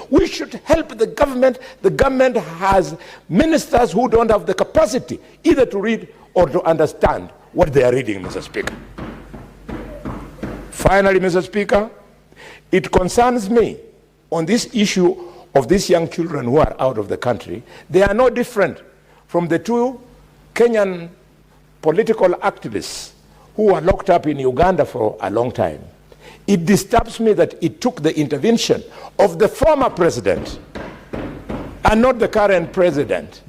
We should help the government. The government has ministers who don't have the capacity either to read or to understand what they are reading, Mr. Speaker. Finally, Mr. Speaker, it concerns me on this issue of these young children who are out of the country. They are no different from the two Kenyan political activists who were locked up in Uganda for a long time. It disturbs me that it took the intervention of the former president and not the current president.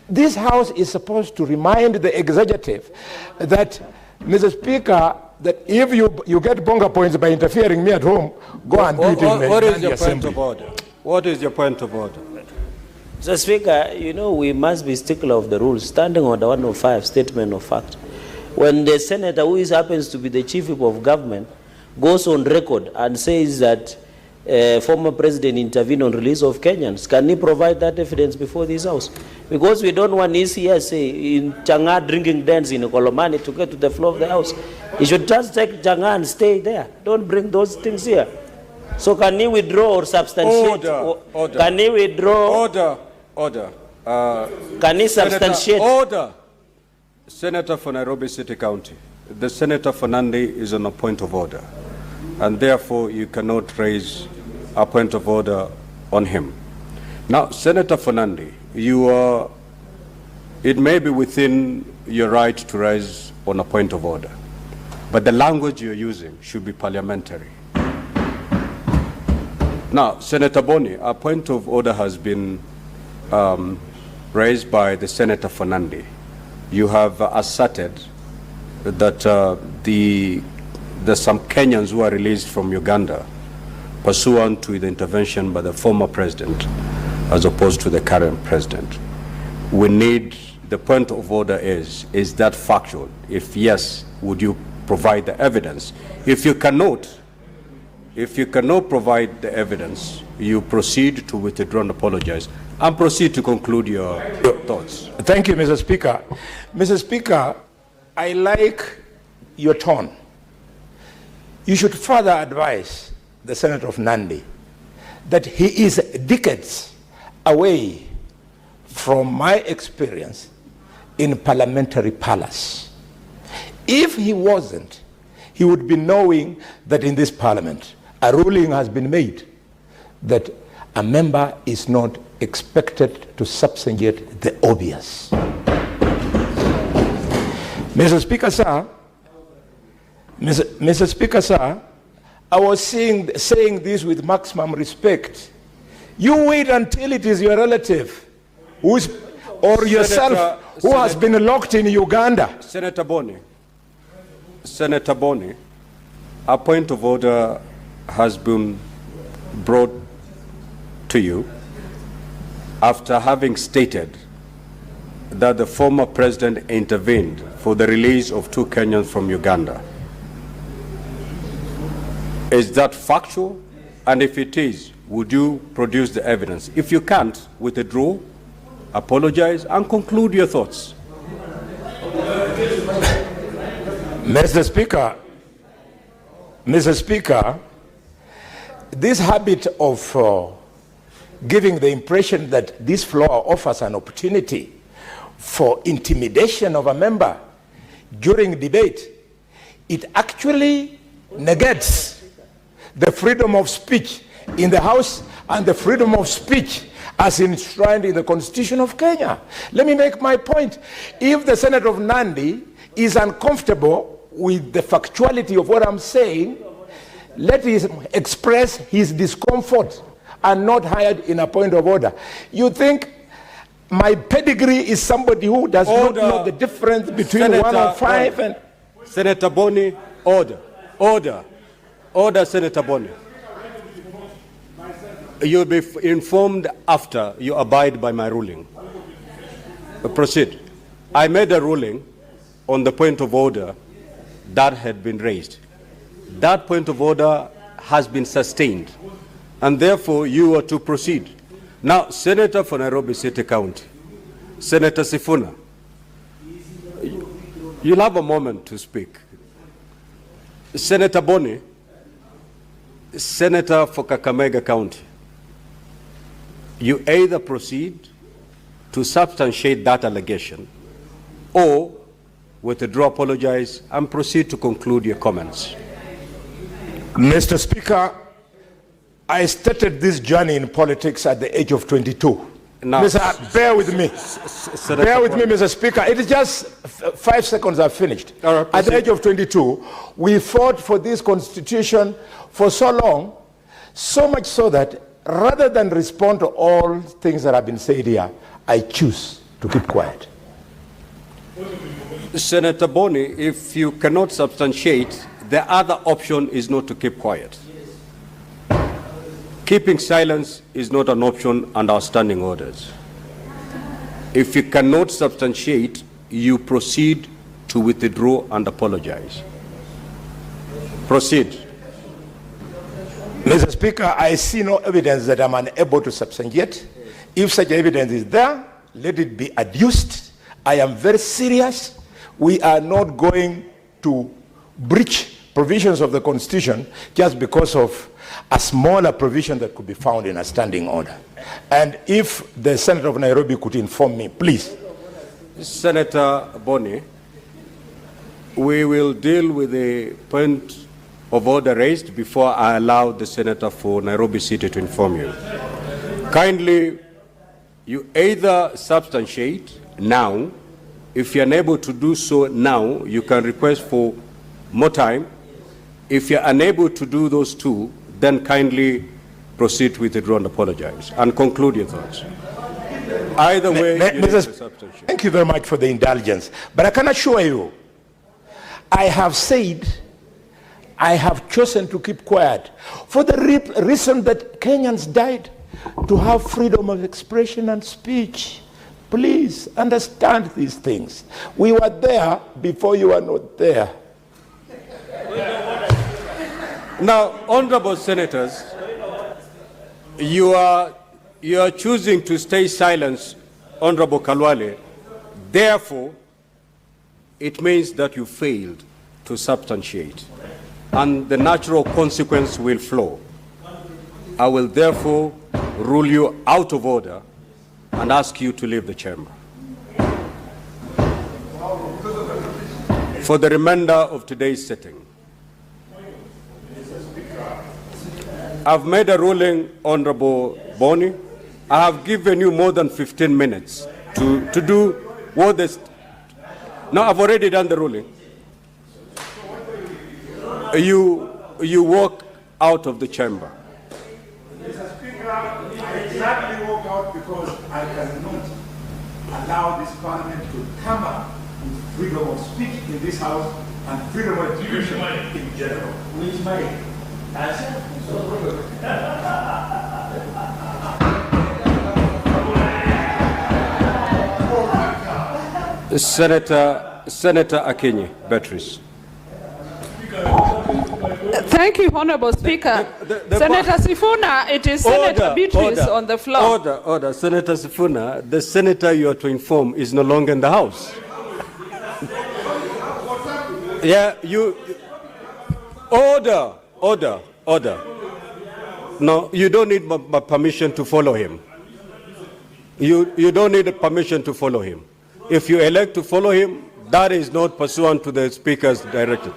This House is supposed to remind the executive that, Mr. Speaker, that if you get bonga points by interfering me at home, go and do it in the What is your assembly. point of order? What is your point of order? Mr. Speaker, you know, we must be stickler of the rules. Standing Order 105, statement of fact. When the senator, who happens to be the chief whip of government, goes on record and says that former president intervened on release of Kenyans, can he provide that evidence before this House? Because we don't want ECSA in Chang'an drinking dens in Kolomani to get to the floor of the House. He should just take Chang'an and stay there. Don't bring those things here. So can he withdraw or substantiate? Order. Can he withdraw? Order. Can he substantiate? Order. Senator for Nairobi City County. The Senator for Nandi is on a point of order, and therefore you cannot raise a point of order on him. Now, Senator for Nandi, it may be within your right to raise on a point of order, but the language you're using should be parliamentary. Now, Senator Boni, a point of order has been raised by the Senator for Nandi. You have asserted that there's some Kenyans who are released from Uganda pursuant to the intervention by the former president as opposed to the current president. We need, the point of order is that factual? If yes, would you provide the evidence? If you cannot provide the evidence, you proceed to withdraw and apologize and proceed to conclude your thoughts. Thank you, Mr. Speaker. Mr. Speaker, I like your tone. You should further advise the Senator of Nandi that he is decades away from my experience in parliamentary palace. If he wasn't, he would be knowing that in this parliament a ruling has been made that a member is not expected to substantiate the obvious. Mr. Speaker, sir, Mr. Speaker, sir, I was saying this with maximum respect. You wait until it is your relative or yourself who has been locked in Uganda. Senator Boni, a point of order has been brought to you after having stated that the former president intervened for the release of 2 Kenyans from Uganda. Is that factual? And if it is, would you produce the evidence? If you can't, withdraw, apologize, and conclude your thoughts. Mr. Speaker, this habit of giving the impression that this floor offers an opportunity for intimidation of a member during debate, it actually negates the freedom of speech in the House and the freedom of speech as enshrined in the Constitution of Kenya. Let me make my point. If the Senator of Nandi is uncomfortable with the factuality of what I'm saying, let him express his discomfort and not hired in a point of order. You think my pedigree is somebody who does not know the difference between Senator 105 and... Senator Boni, order, Senator Boni. You'll be informed after you abide by my ruling. Proceed. I made a ruling on the point of order that had been raised. That point of order has been sustained, and therefore you are to proceed. Now, Senator for Nairobi City County, Senator Sifuna, you'll have a moment to speak. Senator Boni, Senator for Kakamega County, you either proceed to substantiate that allegation or withdraw, apologize, and proceed to conclude your comments. Mr. Speaker, I started this journey in politics at the age of 22. Now, bear with me. Bear with me, Mr. Speaker. It is just 5 seconds, I've finished. Right, at the age of 22, we fought for this constitution for so long, so much so that rather than respond to all things that have been said here, I choose to keep quiet. Senator Boni, if you cannot substantiate, the other option is not to keep quiet. Keeping silence is not an option under our standing orders. If you cannot substantiate, you proceed to withdraw and apologize. Proceed. Mr. Speaker, I see no evidence that I'm unable to substantiate. If such evidence is there, let it be adduced. I am very serious. We are not going to breach provisions of the Constitution just because of a smaller provision that could be found in a standing order. And if the Senator of Nairobi could inform me, please. Senator Boni, we will deal with the point of order raised before I allow the Senator for Nairobi City to inform you. Kindly, you either substantiate now. If you're unable to do so now, you can request for more time. If you're unable to do those two, then kindly proceed with withdraw and apologize and conclude your thoughts. Either way, thank you very much for the indulgence. But I can assure you, I have said, I have chosen to keep quiet for the reason that Kenyans died to have freedom of expression and speech. Please understand these things. We were there before you were not there. Now, honorable senators, you are choosing to stay silent, Honorable Khalwale. Therefore, it means that you failed to substantiate, and the natural consequence will flow. I will therefore rule you out of order and ask you to leave the chamber. For the remainder of today's sitting, I've made a ruling, Honorable Boni. I have given you more than 15 minutes to do what this. No, I've already done the ruling. You walk out of the chamber. Mr. Speaker, I exactly walk out because I cannot allow this parliament to tamper with freedom of speech in this house and freedom of expression in general. Which my Senator Akinyi, Beatrice. Thank you, Honorable Speaker. Senator Sifuna, it is Senator Beatrice on the floor. Order. Senator Sifuna, the senator you are to inform is no longer in the House. Yeah, you... Order. No, you don't need my permission to follow him. You don't need permission to follow him. If you elect to follow him, that is not pursuant to the Speaker's direction.